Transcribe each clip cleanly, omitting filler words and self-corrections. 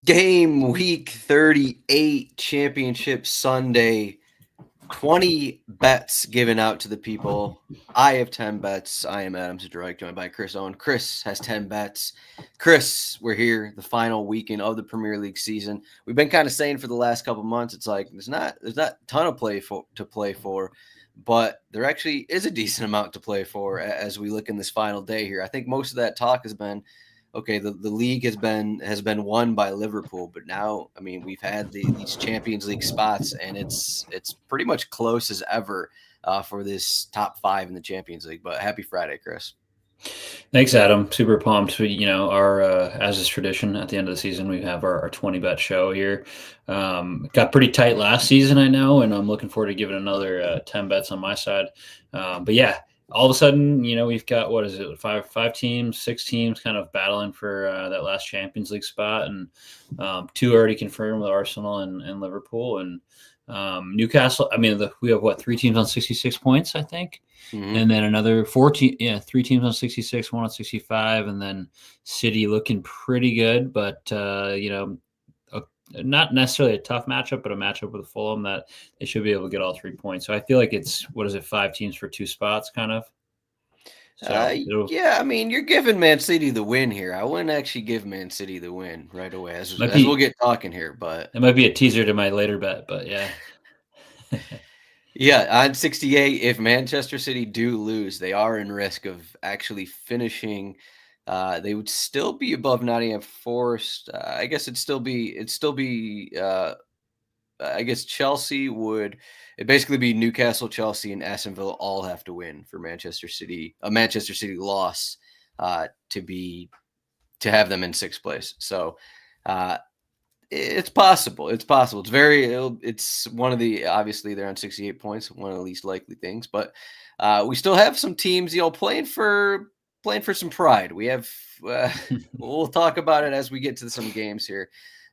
Game week 38 championship Sunday. 20 bets given out to the people. I have 10 bets. I am Adam Zdroik, joined by Chris Owen. Chris has 10 bets. Chris, we're here, the final weekend of the Premier League season. We've been kind of saying for the last couple months, it's like there's not a ton of to play for, but there actually is a decent amount to play for as we look in this final day here. I think most of that talk has been okay, the league has been won by Liverpool, but now, I mean, we've had these Champions League spots, and it's pretty much close as ever for this top five in the Champions League. But happy Friday, Chris. Thanks, Adam. Super pumped. Our as is tradition at the end of the season, we have our 20 bet show here. Got pretty tight last season, I know, and I'm looking forward to giving another 10 bets on my side. But yeah, all of a sudden, we've got, what is it, five teams, six teams kind of battling for that last Champions League spot, and two already confirmed with Arsenal and Liverpool, and Newcastle. I mean, we have three teams on 66 points, I think. Mm-hmm. And then another 3 teams on 66, one on 65, and then City looking pretty good, but not necessarily a tough matchup, but a matchup with Fulham that they should be able to get all 3 points. So I feel like it's 5 teams for 2 spots, kind of. So yeah, I mean, you're giving Man City the win here. I wouldn't actually give Man City the win right away, as we'll get talking here, but it might be a teaser to my later bet, but yeah. Yeah, on 68, if Manchester City do lose, they are in risk of actually finishing. They would still be above Nottingham Forest. I guess it'd still be. I guess Chelsea would. It basically be Newcastle, Chelsea, and Aston Villa all have to win for Manchester City. A Manchester City loss to have them in 6th place. So. It's possible. It's possible. It's one of the, obviously they're on 68 points, one of the least likely things, but we still have some teams, playing for some pride. We have, we'll talk about it as we get to some games here.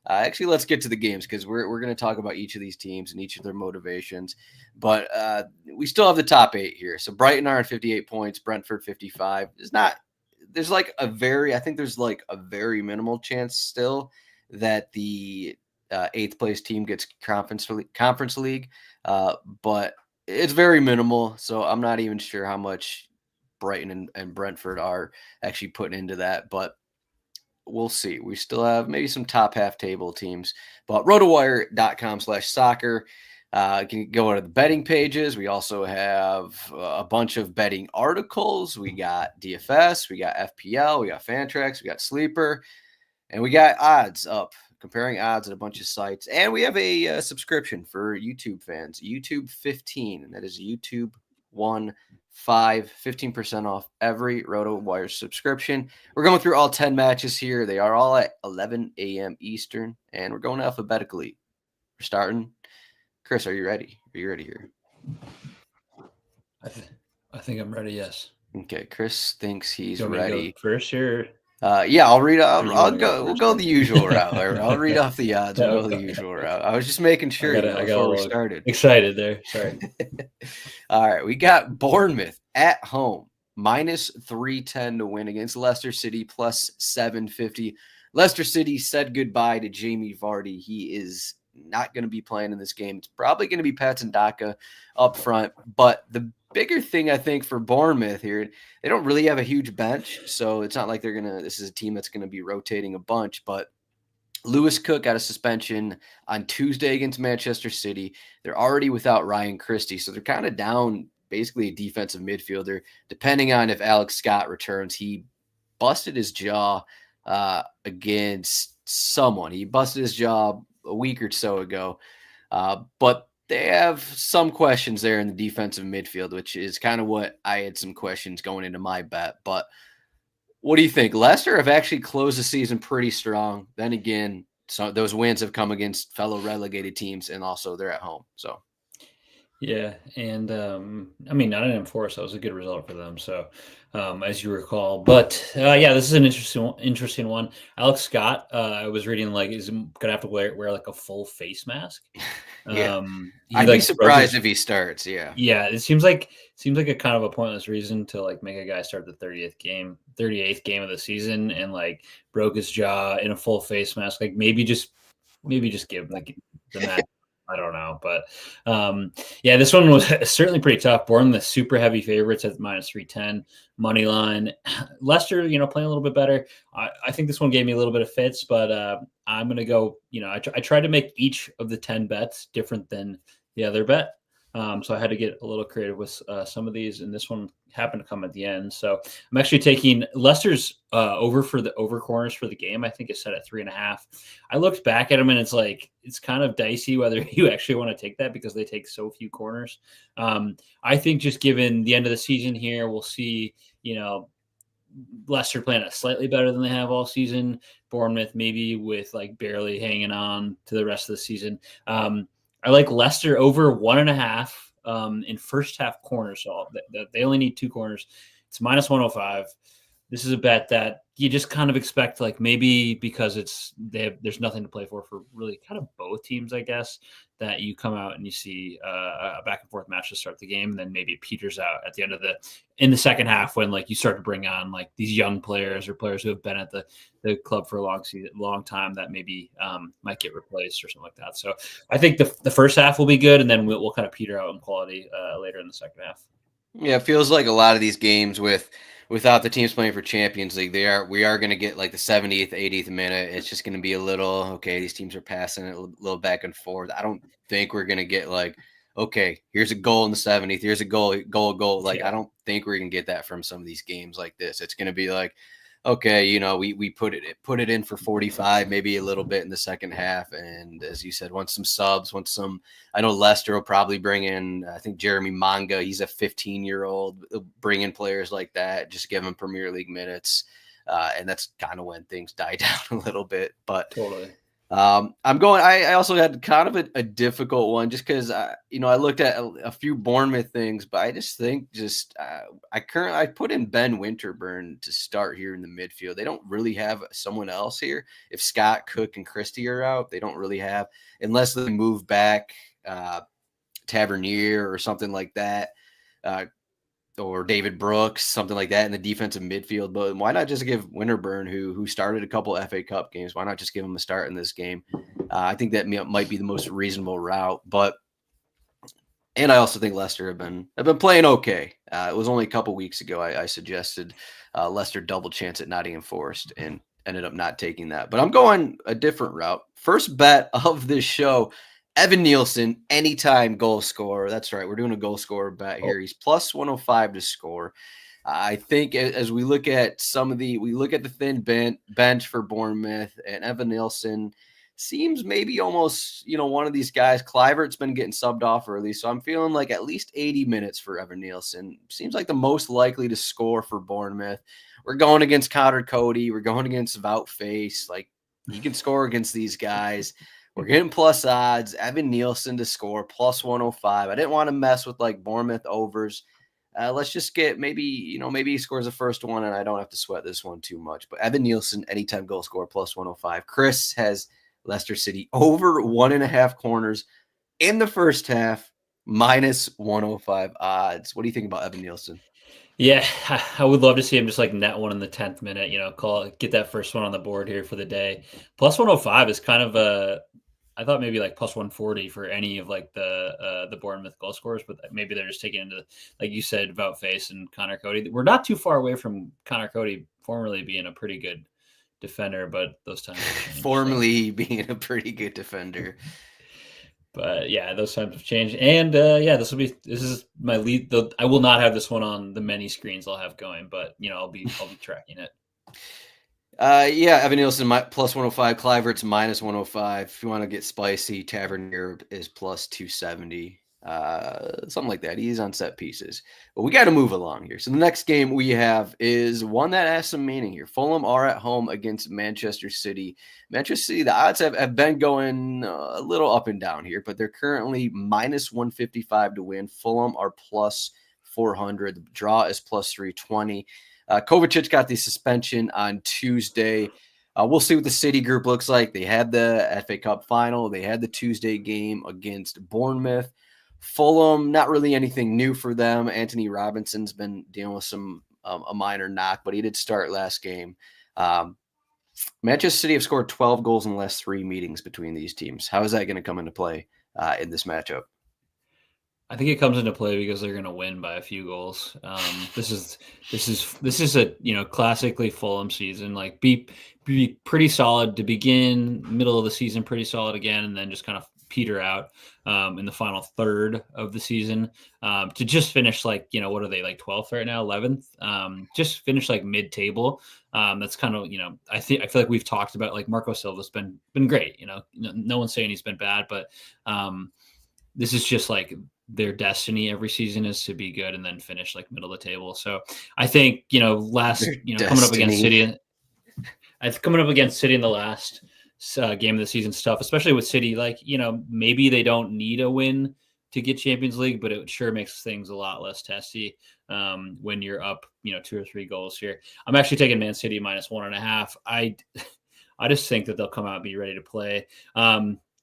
Actually, let's get to the games because we're going to talk about each of these teams and each of their motivations, but we still have the top 8 here. So Brighton are on 58 points, Brentford 55. There's like a very minimal chance still that the 8th place team gets conference league, but it's very minimal. So I'm not even sure how much Brighton and Brentford are actually putting into that, but we'll see. We still have maybe some top half table teams, but rotowire.com/soccer. You can go to the betting pages. We also have a bunch of betting articles. We got DFS, we got FPL, we got Fantrax, we got Sleeper. And we got odds up, comparing odds at a bunch of sites. And we have a subscription for YouTube fans, YouTube 15. And that is YouTube 15% off every RotoWire subscription. We're going through all 10 matches here. They are all at 11 a.m. Eastern. And we're going alphabetically. We're starting. Chris, are you ready? Are you ready here? I think I'm ready, yes. Okay, Chris thinks he's ready. First here. Yeah, I'll read. I'll go. We'll go the usual route. I'll read off the odds. We'll go the usual route. I was just making sure before we started. Excited there. Sorry. All right, we got Bournemouth at home -310 to win against Leicester City +750. Leicester City said goodbye to Jamie Vardy. He is not going to be playing in this game. It's probably going to be Patson Daka up front, but the bigger thing I think for Bournemouth here, they don't really have a huge bench, so it's not like this is a team that's going to be rotating a bunch, but Lewis Cook got a suspension on Tuesday against Manchester City. They're already without Ryan Christie, so they're kind of down basically a defensive midfielder. Depending on if Alex Scott returns, he busted his jaw against someone. He busted his jaw a week or so ago, but they have some questions there in the defensive midfield, which is kind of what I had some questions going into my bet. But what do you think? Leicester have actually closed the season pretty strong. Then again, so those wins have come against fellow relegated teams, and also they're at home. So, yeah, and I mean, Nottingham Forest, that was a good result for them. So, as you recall, but yeah, this is an interesting one. Alex Scott, I was reading is gonna have to wear like a full face mask. Yeah. He I'd be like broke surprised his. if he starts. Yeah. Yeah, it seems like a kind of a pointless reason to like make a guy start the 38th game of the season and like broke his jaw in a full face mask. Like maybe just give him the match. I don't know, but yeah, this one was certainly pretty tough. Bournemouth super heavy favorites at -310 money line. Leicester, playing a little bit better. I think this one gave me a little bit of fits, but I'm gonna go. I tried to make each of the 10 bets different than the other bet. So I had to get a little creative with some of these, and this one happened to come at the end. So I'm actually taking Leicester's over for the over corners for the game. I think it's set at 3.5. I looked back at them, and it's kind of dicey whether you actually want to take that because they take so few corners. I think just given the end of the season here, we'll see. Leicester playing it slightly better than they have all season. Bournemouth maybe with like barely hanging on to the rest of the season. I like Leicester over 1.5 in first half corners. So they only need 2 corners. It's -105. This is a bet that you just kind of expect, like maybe because there's nothing to play for really kind of both teams, I guess, that you come out and you see a back and forth match to start the game, and then maybe it peters out at the end of in the second half when like you start to bring on like these young players or players who have been at the club for a long time that maybe might get replaced or something like that. So I think the first half will be good, and then we'll kind of peter out in quality later in the second half. Yeah, it feels like a lot of these games without the teams playing for Champions League, we are going to get like the 70th, 80th minute. It's just going to be a little okay. These teams are passing it a little back and forth. I don't think we're going to get like okay, here's a goal in the 70th, here's a goal. Like Yeah. I don't think we're going to get that from some of these games like this. It's going to be like okay, we put it in for 45, maybe a little bit in the second half, and as you said, once some subs, I know Leicester will probably bring in, I think Jeremy Manga, he's a 15-year-old, bring in players like that, just give them Premier League minutes, and that's kind of when things die down a little bit. But Totally. I also had kind of a difficult one just because I looked at a few Bournemouth things, but I just think I put in Ben Winterburn to start here in the midfield. They don't really have someone else here. If Scott, Cook, and Christie are out, they don't really have, unless they move back Tavernier or something like that. Or David Brooks, something like that in the defensive midfield. But why not just give Winterburn, who started a couple FA Cup games, why not just give him a start in this game? I think that might be the most reasonable route. And I also think Leicester have been playing okay. It was only a couple weeks ago I suggested Leicester double chance at Nottingham Forest and ended up not taking that. But I'm going a different route. First bet of this show. Evan Nielsen, anytime goal scorer. That's right. We're doing a goal scorer bet here. He's +105 to score. I think as we look at the thin bench for Bournemouth, and Evan Nielsen seems maybe almost, one of these guys. Kluivert's been getting subbed off early, so I'm feeling like at least 80 minutes for Evan Nielsen. Seems like the most likely to score for Bournemouth. We're going against Connor Cody. We're going against Vout Face. Like, he can score against these guys. We're getting plus odds. Evan Nielsen to score +105. I didn't want to mess with like Bournemouth overs. Let's just get maybe he scores the first one and I don't have to sweat this one too much. But Evan Nielsen, anytime goal scorer +105. Chris has Leicester City over 1.5 corners in the first half, -105 odds. What do you think about Evan Nielsen? Yeah, I would love to see him just like net one in the 10th minute, get that first one on the board here for the day. +105 is kind of I thought maybe like +140 for any of like the Bournemouth goal scorers, but maybe they're just taking into, like you said, Vout Face and Connor Cody. We're not too far away from Connor Cody formerly being a pretty good defender, but those times have changed. Formerly being a pretty good defender. But yeah, those times have changed. And yeah, this is my lead. I will not have this one on the many screens I'll have going, but I'll be tracking it. Yeah, Evan Nielsen +105, Kluivert's -105. If you want to get spicy, Tavernier is +270. Something like that. He's on set pieces. But we got to move along here. So the next game we have is one that has some meaning here. Fulham are at home against Manchester City. Manchester City, the odds have been going a little up and down here, but they're currently -155 to win. Fulham are +400. The draw is +320. Kovacic got the suspension on Tuesday. We'll see what the City group looks like. They had the FA Cup final. They had the Tuesday game against Bournemouth. Fulham, not really anything new for them. Anthony Robinson's been dealing with a minor knock, but he did start last game. Manchester City have scored 12 goals in the last 3 meetings between these teams. How is that going to come into play in this matchup? I think it comes into play because they're going to win by a few goals. This is a classically Fulham season. Like be pretty solid to begin, middle of the season pretty solid again, and then just kind of peter out in the final third of the season to just finish like what are they, like 12th right now, 11th? Just finish like mid-table. That's kind of I feel like we've talked about like Marco Silva's been great. No one's saying he's been bad, but this is just like their destiny every season is to be good and then finish like middle of the table. So I think coming up against City, coming up against City in the last game of the season stuff, especially with City, like maybe they don't need a win to get Champions League, but it sure makes things a lot less testy when you're up 2 or 3 goals here. I'm actually taking Man City -1.5. I just think that they'll come out and be ready to play.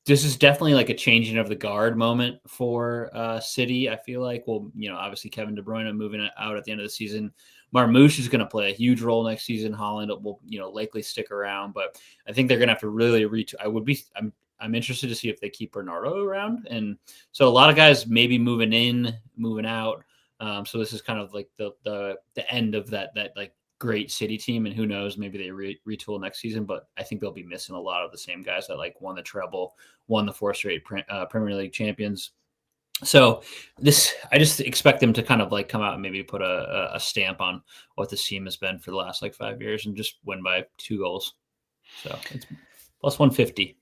This is definitely like a changing of the guard moment for City. I feel like, obviously Kevin De Bruyne moving out at the end of the season. Marmoush is going to play a huge role next season. Haaland will, likely stick around, but I think they're going to have to really reach. I'm interested to see if they keep Bernardo around, and so a lot of guys maybe moving in, moving out. So this is kind of like the end of that like great City team, and who knows, maybe they retool next season, but I think they'll be missing a lot of the same guys that like won the treble, won the 4 straight Premier League champions. So I just expect them to kind of like come out and maybe put a stamp on what this team has been for the last like 5 years and just win by 2 goals. So it's +150.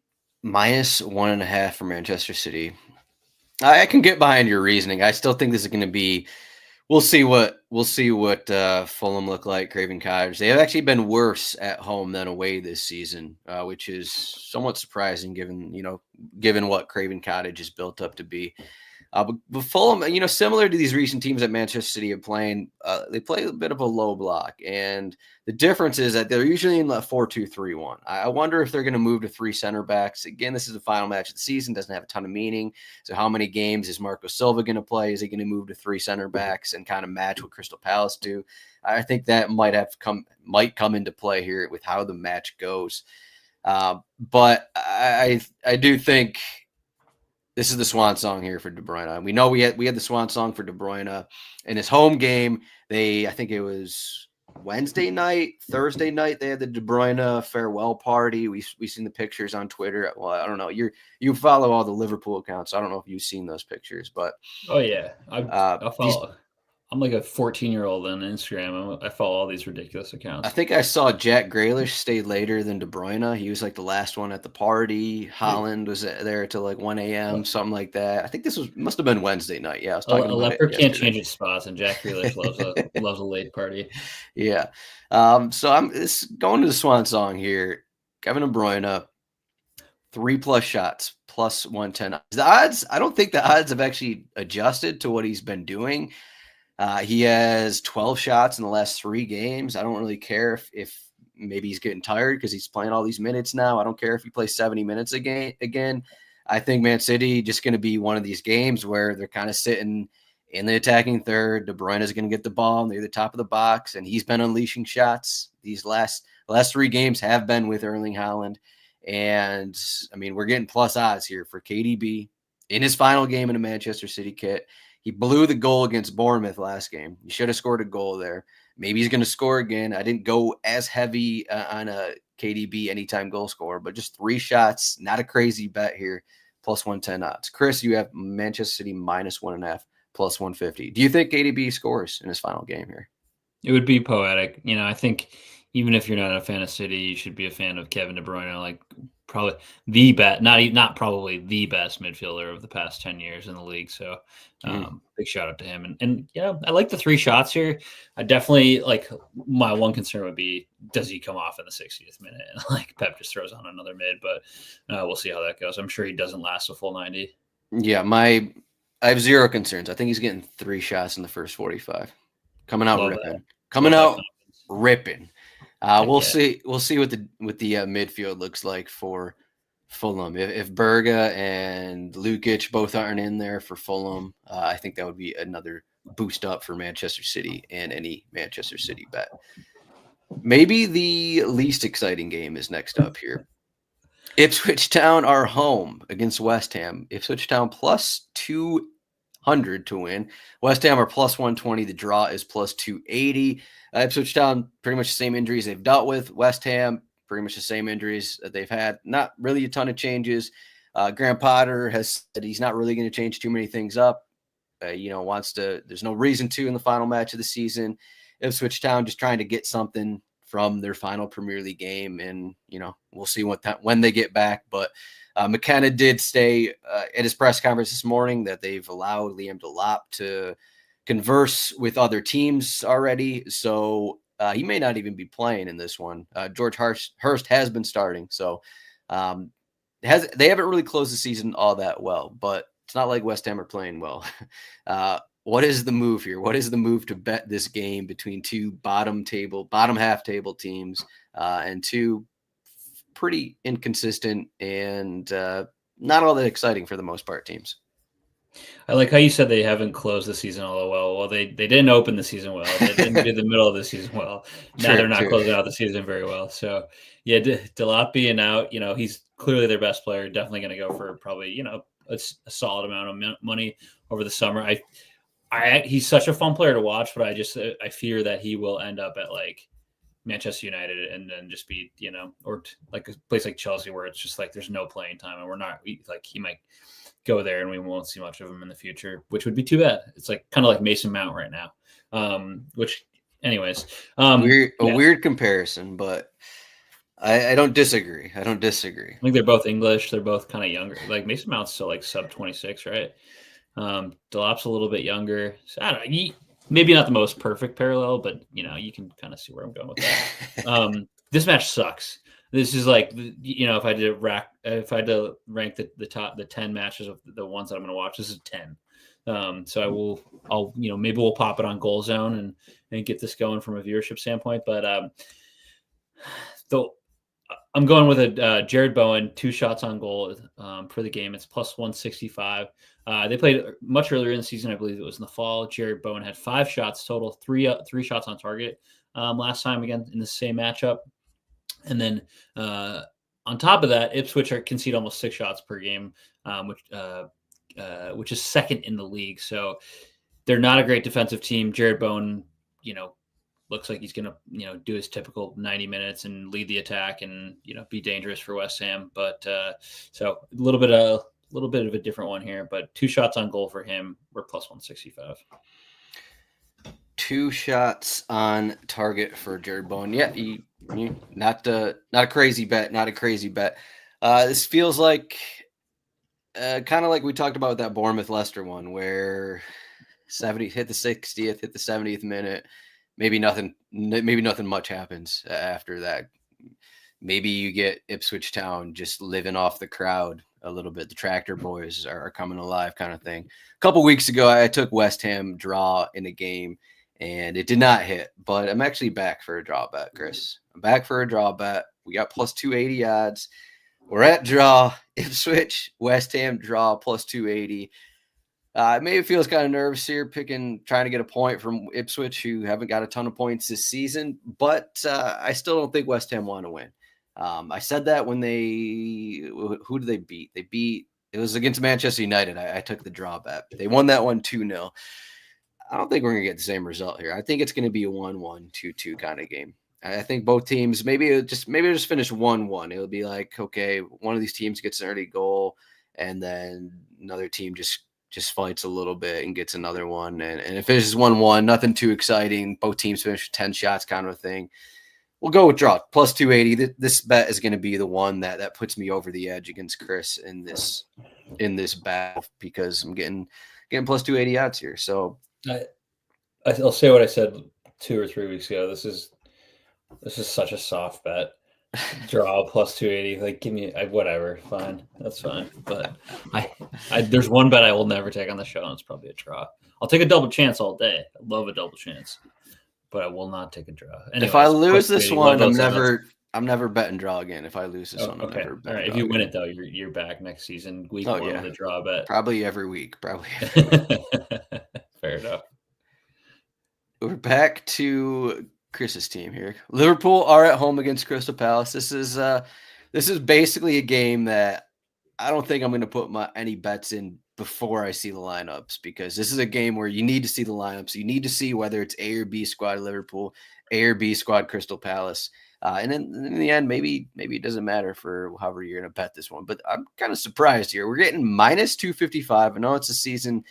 -1.5 for Manchester City. I can get behind your reasoning. I still think this is going to be. We'll see what Fulham look like. Craven Cottage. They have actually been worse at home than away this season, which is somewhat surprising given what Craven Cottage is built up to be. But Fulham, similar to these recent teams that Manchester City are playing, they play a bit of a low block. And the difference is that they're usually in the 4-2-3-1. I wonder if they're going to move to 3 center backs. Again, this is the final match of the season. Doesn't have a ton of meaning. So how many games is Marco Silva going to play? Is he going to move to 3 center backs and kind of match what Crystal Palace do? I think that might come into play here with how the match goes. But I do think this is the swan song here for De Bruyne. We know we had the swan song for De Bruyne in his home game. I think it was Wednesday night, Thursday night. They had the De Bruyne farewell party. We seen the pictures on Twitter. Well, I don't know. You follow all the Liverpool accounts. I don't know if you've seen those pictures, but oh yeah, I follow. I'm like a 14-year-old on Instagram. I follow all these ridiculous accounts. I think I saw Jack Grealish stayed later than De Bruyne. He was like the last one at the party. Haaland was there till like 1 a.m., something like that. I think must have been Wednesday night. Yeah, I was talking about leopard can't change its spots, and Jack Grealish loves a late party. Yeah. So I'm going to the swan song here. Kevin De Bruyne, 3+ shots, +110. The odds, I don't think the odds have actually adjusted to what he's been doing. He has 12 shots in the last 3 games. I don't really care if maybe he's getting tired because he's playing all these minutes now. I don't care if he plays 70 minutes again. I think Man City just going to be one of these games where they're kind of sitting in the attacking third. De Bruyne is going to get the ball near the top of the box, and he's been unleashing shots. These last 3 games have been with Erling Haaland. And, I mean, we're getting plus odds here for KDB in his final game in a Manchester City kit. He blew the goal against Bournemouth last game. He should have scored a goal there. Maybe he's going to score again. I didn't go as heavy on a KDB anytime goal scorer, but just 3 shots. Not a crazy bet here. +110 odds. Chris, you have Manchester City -1.5, +150. Do you think KDB scores in his final game here? It would be poetic. I think even if you're not a fan of City, you should be a fan of Kevin De Bruyne. Like probably the best, not probably the best midfielder of the past 10 years in the league. So big shout out to him. And I like the 3 shots here. I definitely like, my one concern would be, does he come off in the 60th minute? And like Pep just throws on another mid, but we'll see how that goes. I'm sure he doesn't last a full 90. Yeah, I have 0 concerns. I think he's getting 3 shots in the first 45. Coming out ripping. Ripping. We'll see. We'll see what the midfield looks like for Fulham. If Berga and Lukic both aren't in there for Fulham, I think that would be another boost up for Manchester City and any Manchester City bet. Maybe the least exciting game is next up here. Ipswich Town are home against West Ham. Ipswich Town plus 200 to win. West Ham are plus 120. The draw is plus 280. Ipswich Town, pretty much the same injuries they've dealt with. West Ham, pretty much the same injuries that they've had. Not really a ton of changes. Graham Potter has said he's not really going to change too many things up. There's no reason to in the final match of the season. Ipswich Town just trying to get something from their final Premier League game. And, we'll see when they get back. But McKenna did stay at his press conference this morning that they've allowed Liam Delap to converse with other teams already. So he may not even be playing in this one. George Hurst has been starting. So they haven't really closed the season all that well, but it's not like West Ham are playing well. What is the move here? What is the move to bet this game between two bottom half table teams and two pretty inconsistent and not all that exciting for the most part teams? I like how you said they haven't closed the season all that well. Well, they didn't open the season well. They didn't do the middle of the season well. Now they're not closing out the season very well. So, yeah, Delap being out, he's clearly their best player. Definitely going to go for probably, a solid amount of money over the summer. He's such a fun player to watch, but I fear that he will end up at like Manchester United and then just be, or like a place like Chelsea where it's just like there's no playing time and we're not like he might go there and we won't see much of him in the future, which would be too bad. It's like kind of like Mason Mount right now. Which anyways, weird comparison, but I don't disagree. I think they're both English. They're both kind of younger. Like Mason Mount's still like sub 26, right? Delap's a little bit younger. So I don't know. Maybe not the most perfect parallel, but you can kind of see where I'm going with that. This match sucks. This is like, if I had to rank the top 10 matches of the ones that I'm going to watch, this is 10. So maybe we'll pop it on Goal Zone and get this going from a viewership standpoint. But I'm going with a Jared Bowen, 2 shots on goal for the game. It's plus 165. They played much earlier in the season. I believe it was in the fall. Jared Bowen had 5 shots total, three shots on target last time, again, in the same matchup. And then on top of that, Ipswich concede almost 6 shots per game, which is second in the league. So they're not a great defensive team. Jared Bowen, looks like he's going to, do his typical 90 minutes and lead the attack and, be dangerous for West Ham. But so a little bit of a different one here, but 2 shots on goal for him. We're plus 165. 2 shots on target for Jared Bowen. Yeah, not a crazy bet. This feels like kind of like we talked about with that Bournemouth Leicester one, where 70 hit the 60th, hit the 70th minute. Maybe nothing much happens after that. Maybe you get Ipswich Town just living off the crowd a little bit. The tractor boys are coming alive, kind of thing. A couple weeks ago, I took West Ham draw in a game, and it did not hit. But I'm actually back for a draw bet, Chris. I'm back for a draw bet. We got plus 280 odds. We're at draw. Ipswich, West Ham draw plus 280. Maybe feels kind of nervous here trying to get a point from Ipswich, who haven't got a ton of points this season, but I still don't think West Ham want to win. I said that when who did they beat? It was against Manchester United. I took the draw bet. They won that one 2-0. I don't think we're going to get the same result here. I think it's going to be a 1-1, 2-2 kind of game. I think both teams, maybe it'll just finish 1-1. It'll be like, okay, one of these teams gets an early goal, and then another team just fights a little bit and gets another one. And if it finishes 1-1, nothing too exciting. Both teams finish 10 shots kind of a thing. We'll go with draw, plus 280. This bet is going to be the one that puts me over the edge against Chris in this battle, because I'm getting plus 280 odds here. So I'll say what I said 2 or 3 weeks ago. This is such a soft bet. Draw plus 280. Like, give me whatever. Fine, that's fine. But there's one bet I will never take on the show, and it's probably a draw. I'll take a double chance all day. I love a double chance, but I will not take a draw. If I Anyways, lose this one, those odds. I'm never betting draw again. If I lose this Oh, one, I'm okay. never All betting right. If draw you win again. it though, you're back next season, week Oh one yeah, with a draw bet. probably every week. Probably every week. Fair enough. We're back to Chris's team here. Liverpool are at home against Crystal Palace. This is basically a game that I don't think I'm going to put any bets in before I see the lineups, because this is a game where you need to see the lineups. You need to see whether it's A or B squad Liverpool, A or B squad Crystal Palace. And then in the end, maybe it doesn't matter for however you're going to bet this one. But I'm kind of surprised here. We're getting minus 255. I know it's a season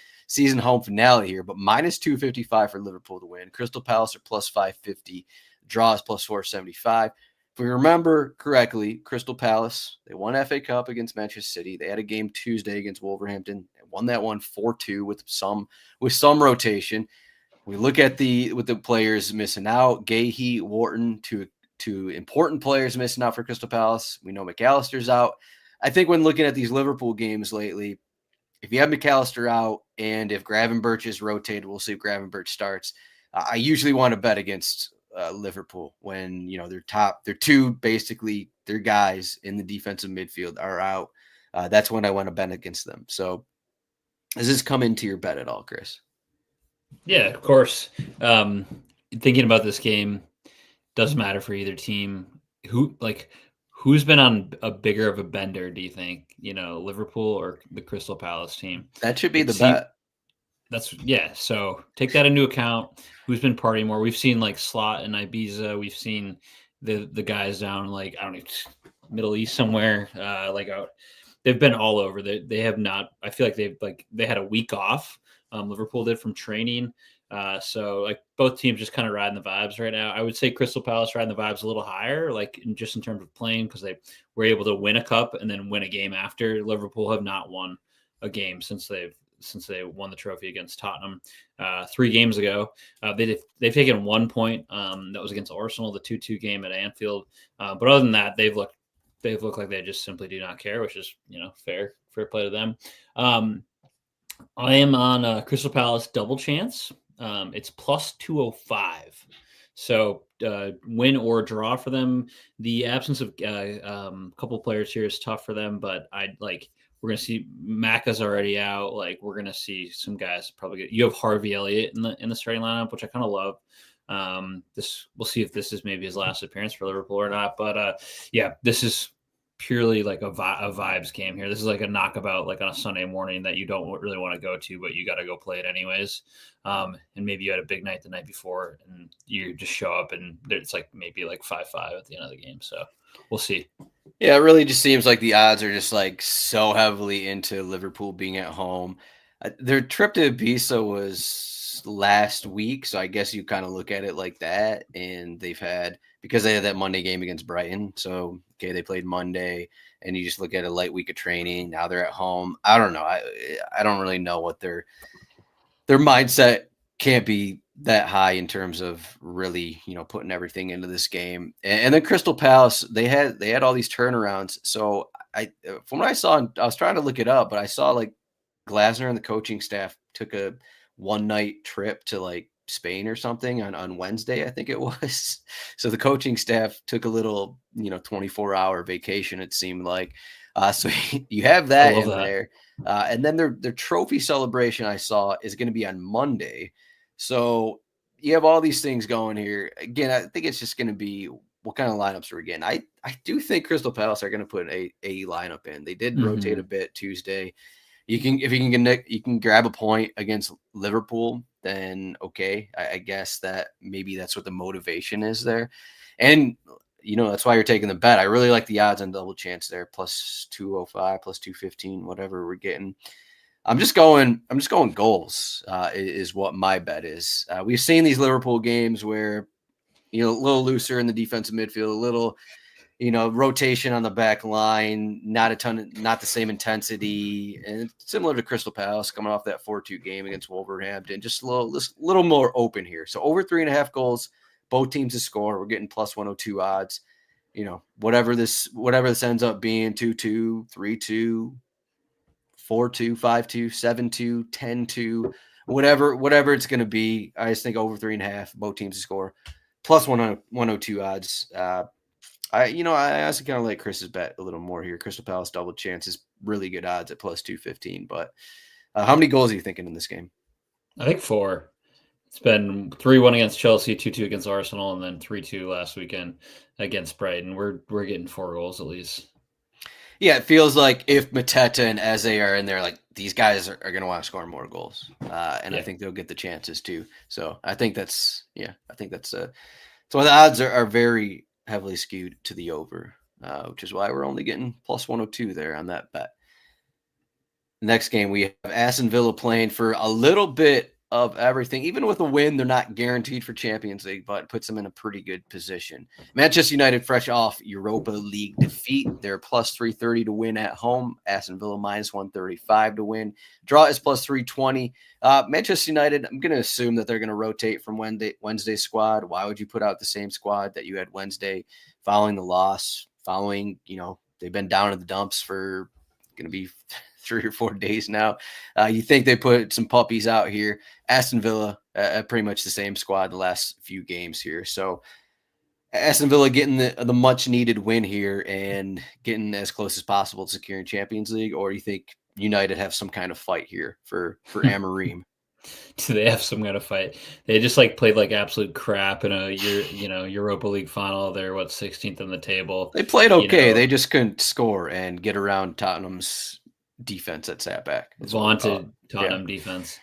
home finale here, but minus 255 for Liverpool to win. Crystal Palace are plus 550. Draw is plus 475. If we remember correctly, Crystal Palace, they won FA Cup against Manchester City. They had a game Tuesday against Wolverhampton and won that one 4-2 with some rotation. We look at with the players missing out, Gahey, Wharton, two important players missing out for Crystal Palace. We know McAllister's out. I think when looking at these Liverpool games lately, if you have McAllister out and if Gravenberch is rotated, we'll see if Gravenberch starts. I usually want to bet against Liverpool when they're two basically their guys in the defensive midfield are out. That's when I want to bet against them. So does this come into your bet at all, Chris? Yeah, of course. Thinking about this game, doesn't matter for either team. Who's been on a bigger of a bender, do you think? Liverpool or the Crystal Palace team? That should be the bet. So take that into account. Who's been partying more? We've seen like Slot and Ibiza. We've seen the guys down like, I don't know, Middle East somewhere, out. They've been all over. They have not. I feel like they had a week off. Liverpool did from training. So like both teams just kind of riding the vibes right now. I would say Crystal Palace riding the vibes a little higher, just in terms of playing, because they were able to win a cup and then win a game after. Liverpool have not won a game since they won the trophy against Tottenham 3 games ago. They've taken 1 point. That was against Arsenal, the 2-2 game at Anfield. But other than that, they've looked like they just simply do not care, which is fair play to them. I am on Crystal Palace double chance. It's plus 205. So win or draw for them. The absence of a couple players here is tough for them, but we're going to see Macca's already out. We're going to see some guys probably you have Harvey Elliott in the starting lineup, which I kind of love. We'll see if this is maybe his last appearance for Liverpool or not. But this is purely like a vibes game here. This is like a knockabout, like on a Sunday morning that you don't really want to go to, but you got to go play it anyways. And maybe you had a big night the night before and you just show up and it's maybe 5-5 at the end of the game. So we'll see. Yeah, it really just seems like the odds are just so heavily into Liverpool being at home. Their trip to Ibiza was last week, so I guess you kind of look at it like that. And because they had that Monday game against Brighton, so okay, they played Monday, and you just look at a light week of training. Now they're at home. I don't know. I don't really know what their mindset can't be that high in terms of really, putting everything into this game. And then Crystal Palace, they had all these turnarounds. So from what I saw, I was trying to look it up, but I saw Glasner and the coaching staff took a one-night trip to Spain or something on Wednesday, I think it was. So the coaching staff took a little, 24-hour vacation, it seemed like. So you have that in there. And then their trophy celebration I saw is going to be on Monday. So you have all these things going here. Again, I think it's just going to be what kind of lineups are we getting. I do think Crystal Palace are going to put a lineup in. They did rotate a bit Tuesday. You can grab a point against Liverpool, then okay. I guess that maybe that's what the motivation is there. And that's why you're taking the bet. I really like the odds on double chance there, plus 205, plus 215, whatever we're getting. I'm just going goals is what my bet is. We've seen these Liverpool games where, a little looser in the defensive midfield, a little, rotation on the back line, not the same intensity, and similar to Crystal Palace coming off that 4-2 game against Wolverhampton, just a little more open here. So over 3.5 goals, both teams to score. We're getting plus 102 odds. Whatever this ends up being, 2-2, 3-2, 4-2, 5-2, 7-2, 10-2, whatever it's going to be. I just think over 3.5, both teams to score, plus 102 odds. I also kind of like Chris's bet a little more here. Crystal Palace double chance is really good odds at plus 215. But how many goals are you thinking in this game? I think 4. It's been 3-1 against Chelsea, 2-2 against Arsenal, and then 3-2 last weekend against Brighton. We're getting 4 goals at least. Yeah, it feels like if Mateta and Eze are in there, like these guys are going to want to score more goals, and I think they'll get the chances too. So I think that's so the odds are very heavily skewed to the over, which is why we're only getting plus 102 there on that bet. Next game, we have Aston Villa playing for a little bit of everything. Even with a win, they're not guaranteed for Champions League, but it puts them in a pretty good position. Manchester United, fresh off Europa League defeat, they're plus 330 to win at home. Aston Villa minus 135 to win. Draw is plus 320. Manchester United, I'm going to assume that they're going to rotate from Wednesday's squad. Why would you put out the same squad that you had Wednesday following the loss? They've been down in the dumps for going to be 3 or 4 days now. You think they put some puppies out here. Aston Villa, pretty much the same squad the last few games here. So Aston Villa getting the much needed win here and getting as close as possible to securing Champions League, or you think United have some kind of fight here for Amorim? Do they have some kind of fight? They just played like absolute crap in a Europa League final. They're 16th on the table. They played okay. They just couldn't score and get around Tottenham's defense that sat back. Vaunted Tottenham defense.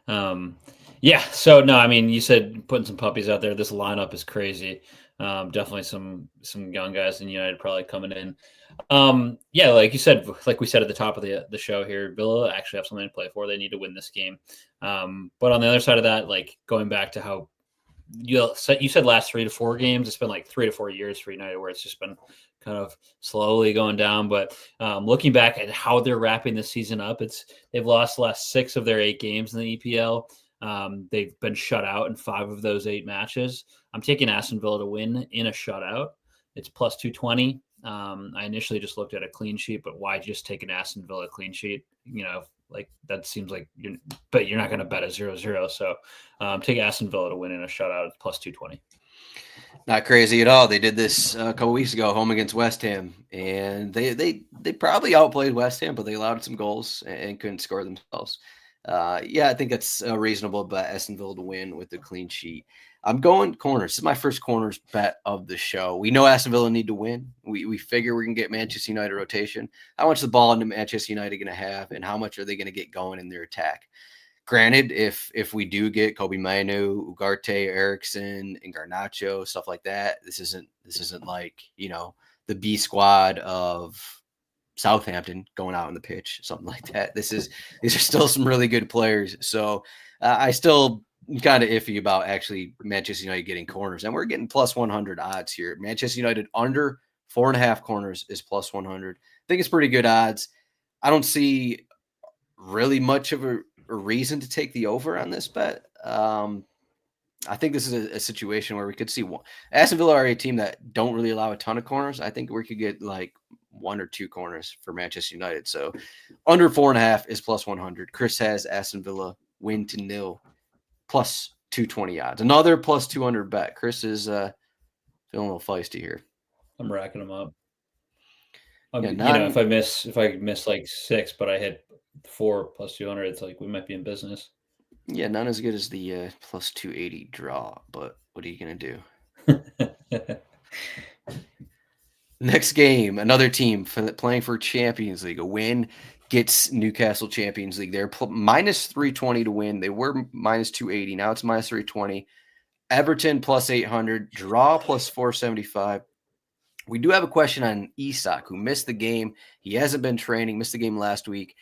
So no, I mean, you said putting some puppies out there. This lineup is crazy. Definitely some young guys in United probably coming in. Like you said, like we said at the top of the show here, Villa actually have something to play for. They need to win this game. But on the other side of that, going back to how you said last 3 to 4 games, it's been 3 to 4 years for United where it's just been kind of slowly going down. But looking back at how they're wrapping the season up, they've lost the last 6 of their 8 games in the EPL. They've been shut out in 5 of those 8 matches. I'm taking Aston Villa to win in a shutout. It's plus 220. I initially just looked at a clean sheet, but why just take an Aston Villa clean sheet? That seems like you're not going to bet a 0-0. So take Aston Villa to win in a shutout. It's plus 220. Not crazy at all. They did this a couple weeks ago, home against West Ham, and they probably outplayed West Ham, but they allowed some goals and couldn't score themselves. I think that's reasonable, but Aston Villa to win with the clean sheet. I'm going corners. This is my first corners bet of the show. We know Aston Villa need to win. We figure we can get Manchester United rotation. How much the ball into Manchester United going to have, and how much are they going to get going in their attack? Granted, if we do get Kobe Mainu, Ugarte, Eriksson, and Garnacho, stuff like that, this isn't like the B squad of Southampton going out on the pitch, something like that. These are still some really good players. So I still kind of iffy about actually Manchester United getting corners, and we're getting plus 100 odds here. Manchester United under 4.5 corners is plus 100. I think it's pretty good odds. I don't see really much of a reason to take the over on this bet. I think this is a situation where we could see Aston Villa are a team that don't really allow a ton of corners. I think we could get 1 or 2 corners for Manchester United. So under 4.5 is plus 100. Chris has Aston Villa win to 0 plus 220 odds. Another plus 200 bet. Chris is feeling a little feisty here. I'm racking them up. If I miss 6, but I hit 4 plus 200, it's we might be in business. Yeah, not as good as the plus 280 draw, but what are you going to do? Next game, another team playing for Champions League. A win gets Newcastle Champions League. They're minus 320 to win. They were minus 280. Now it's minus 320. Everton plus 800. Draw plus 475. We do have a question on Isak, who missed the game. He hasn't been training, missed the game last week.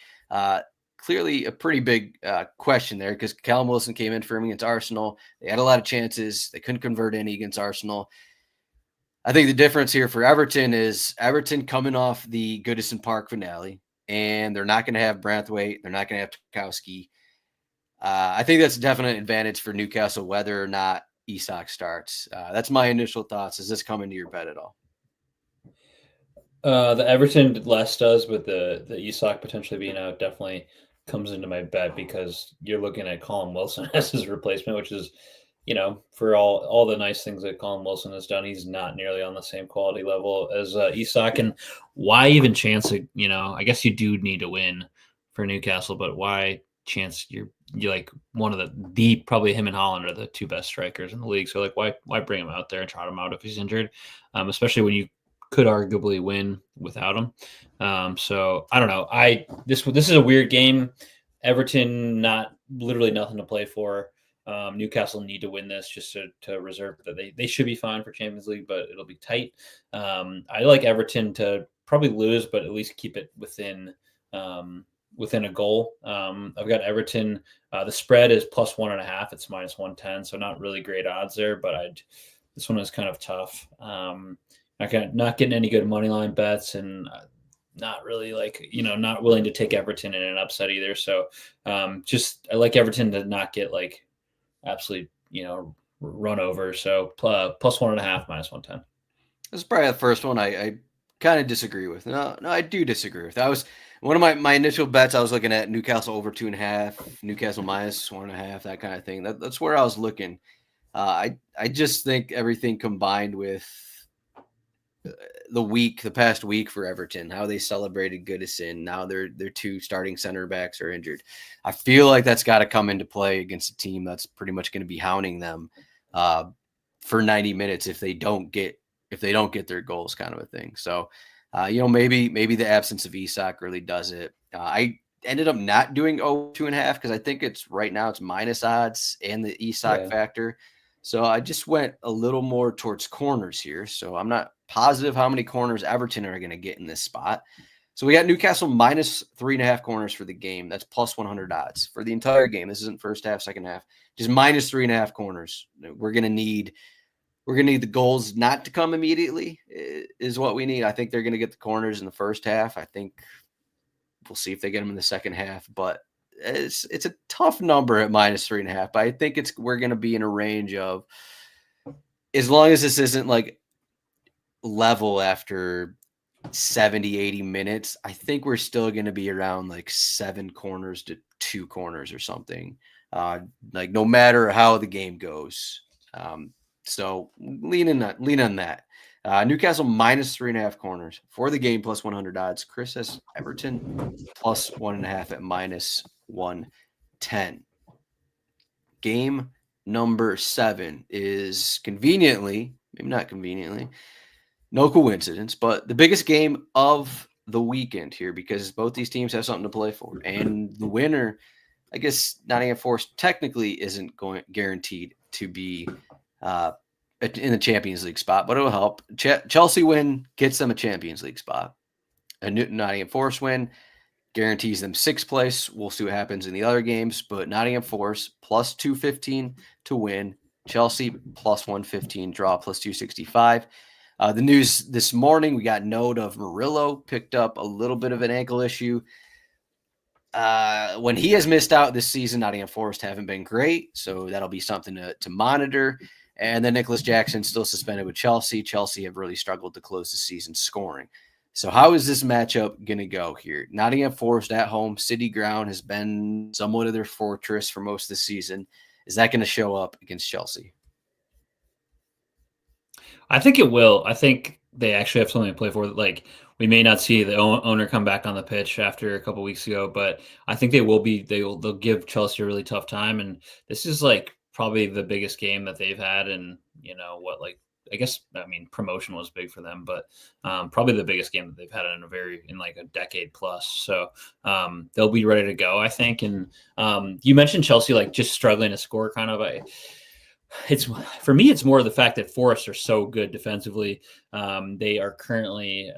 Clearly a pretty big question there because Callum Wilson came in for him against Arsenal. They had a lot of chances. They couldn't convert any against Arsenal. I think the difference here for Everton is Everton coming off the Goodison Park finale, and they're not going to have Branthwaite. They're not going to have Tarkowski. I think that's a definite advantage for Newcastle, whether or not Isak starts. That's my initial thoughts. Does this come into your bet at all? The Everton less does, but the Isak potentially being out definitely comes into my bet because you're looking at Colin Wilson as his replacement, which is, for all the nice things that Colin Wilson has done, he's not nearly on the same quality level as Isak. And why even chance it? I guess you do need to win for Newcastle, but why chance you're like one of the probably him and Holland are the two best strikers in the league. So like why bring him out there and trot him out if he's injured, especially when you could arguably win without him. So I don't know. This is a weird game. Everton, not literally nothing to play for. Newcastle need to win this just to reserve that they should be fine for Champions League, but it'll be tight. I like Everton to probably lose, but at least keep it within a goal. I've got Everton. The spread is +1.5. It's -110, so not really great odds there. But this one is kind of tough. Not getting any good money line bets, and not really not willing to take Everton in an upset either. So I like Everton to not get absolutely run over. So +1.5, -110. This is probably the first one I kind of disagree with. No, I do disagree with. That was one of my initial bets. I was looking at Newcastle over 2.5, Newcastle -1.5, that kind of thing. That's where I was looking. I just think everything combined with the past week for Everton, how they celebrated Goodison. Now their two starting center backs are injured. I feel like that's got to come into play against a team that's pretty much going to be hounding them for 90 minutes if they don't get their goals, kind of a thing. So maybe the absence of Isak really does it. I ended up not doing 2.5 because I think it's right now it's minus odds and the Isak factor. So I just went a little more towards corners here. So I'm not positive how many corners Everton are going to get in this spot. So we got Newcastle -3.5 corners for the game. That's +100 odds for the entire game. This isn't first half, second half. Just -3.5 corners. We're going to need the goals not to come immediately is what we need. I think they're going to get the corners in the first half. I think we'll see if they get them in the second half, but it's a tough number at -3.5. But I think we're going to be in a range of, as long as this isn't like level after 70, 80 minutes, I think we're still going to be around like 7 corners to 2 corners or something. No matter how the game goes. So lean on that. Newcastle -3.5 corners for the game, +100 odds. Chris has Everton +1.5 at -110. Game number 7 is conveniently, maybe not conveniently, no coincidence, but the biggest game of the weekend here because both these teams have something to play for. And the winner, I guess Nottingham Forest technically isn't guaranteed to be in the Champions League spot, but it will help. Chelsea win gets them a Champions League spot. A Nottingham Forest win guarantees them 6th place. We'll see what happens in the other games, but Nottingham Forest +215 to win. Chelsea +115, draw +265. The news this morning, we got note of Murillo picked up a little bit of an ankle issue. When he has missed out this season, Nottingham Forest haven't been great, so that'll be something to monitor. And then Nicholas Jackson still suspended with Chelsea. Chelsea have really struggled to close the season scoring. So how is this matchup going to go here? Nottingham Forest at home, City Ground has been somewhat of their fortress for most of the season. Is that going to show up against Chelsea? I think it will. I think they actually have something to play for. Like, we may not see the owner come back on the pitch after a couple of weeks ago, but I think they'll give Chelsea a really tough time. And this is probably the biggest game that they've had. And promotion was big for them, but probably the biggest game that they've had in a decade plus. So they'll be ready to go, I think. And you mentioned Chelsea, just struggling to score kind of for me, it's more the fact that Forest are so good defensively. They are currently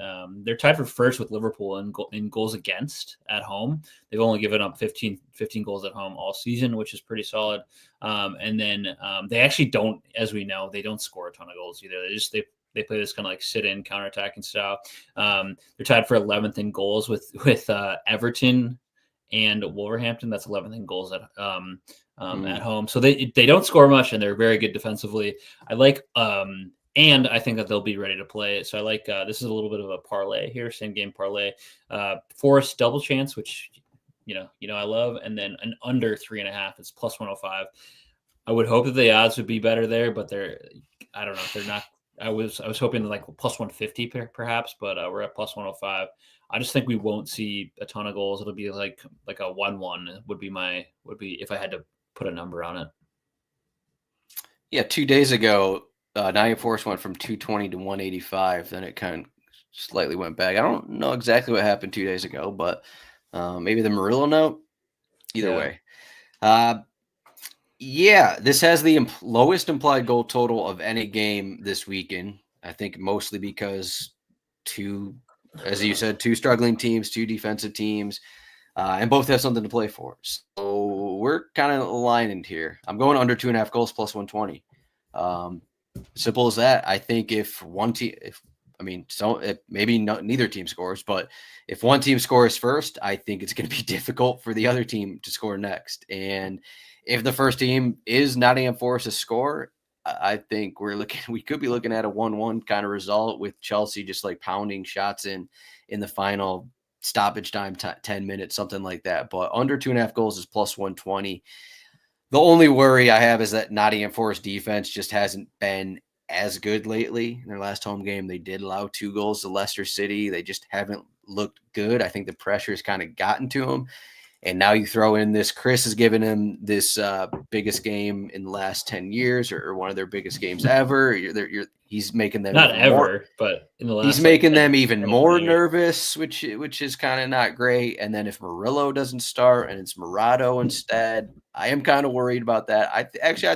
they're tied for first with Liverpool in goals against at home. They've only given up 15 goals at home all season, which is pretty solid. And then they actually don't, as we know, they don't score a ton of goals either. They play this kind of sit-in counterattacking style. They're tied for 11th in goals with Everton and Wolverhampton. That's 11th in goals at home. So they don't score much, and they're very good defensively. And I think that they'll be ready to play it. So I like this is a little bit of a parlay here, same game parlay. Forest double chance, which I love, and then an under 3.5, it's plus 105. I would hope that the odds would be better there, but I don't know. They're not. I was hoping like plus 150 perhaps, but we're at plus 105. I just think we won't see a ton of goals. It'll be like a 1-1 would be if I had to put a number on it. Yeah, 2 days ago, Nottingham Forest went from 220 to 185. Then it kind of slightly went back. I don't know exactly what happened 2 days ago, but maybe the Murillo note. Either way. Yeah, this has the lowest implied goal total of any game this weekend. I think mostly because as you said, two struggling teams, two defensive teams, and both have something to play for. So we're kind of aligning here. I'm going under 2.5 goals plus 120. Simple as that. I think if one team, neither team scores, but if one team scores first, I think it's going to be difficult for the other team to score next. And if the first team is Nottingham Forest to score, I think we could be looking at a 1-1 kind of result with Chelsea just like pounding shots in the final stoppage time, 10 minutes, something like that. But under 2.5 goals is plus 120. The only worry I have is that Nottingham Forest defense just hasn't been as good lately. In their last home game, they did allow 2 goals to Leicester City. They just haven't looked good. I think the pressure's kind of gotten to them. And now you throw in this, Chris has given him this biggest game in the last 10 years or one of their biggest games ever. He's making them not ever, but in the last he's making them even more nervous, which is kind of not great. And then if Murillo doesn't start and it's Murado instead, I am kind of worried about that. I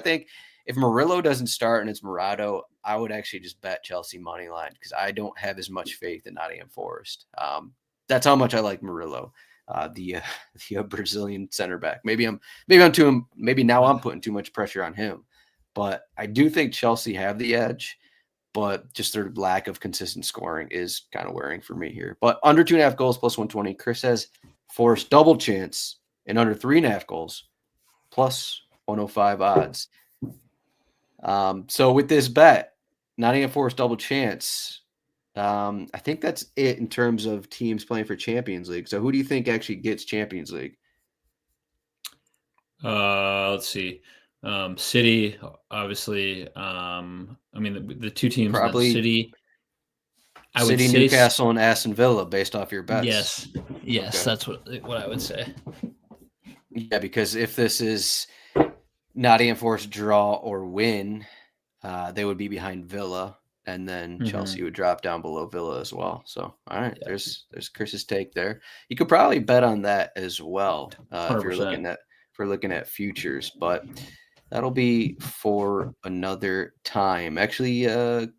think if Murillo doesn't start and it's Murado, I would actually just bet Chelsea money line because I don't have as much faith in Nottingham Forest. That's how much I like Murillo. The Brazilian center back. Maybe now I'm putting too much pressure on him, but I do think Chelsea have the edge, but just their lack of consistent scoring is kind of worrying for me here. But under 2.5 goals plus 120, Chris has Forest double chance, and under 3.5 goals plus 105 odds. So with this bet, Nottingham Forest double chance. I think that's it in terms of teams playing for Champions League. So who do you think actually gets Champions League? Let's see. City, obviously. The two teams Probably in City. City, Newcastle, and Aston Villa based off your bets. Yes, okay. That's what I would say. Yeah, because if this is Nottingham Forest draw or win, they would be behind Villa. And then Chelsea would drop down below Villa as well. So, all right, there's Chris's take there. You could probably bet on that as well if you're looking at futures, but that'll be for another time. Actually, Aston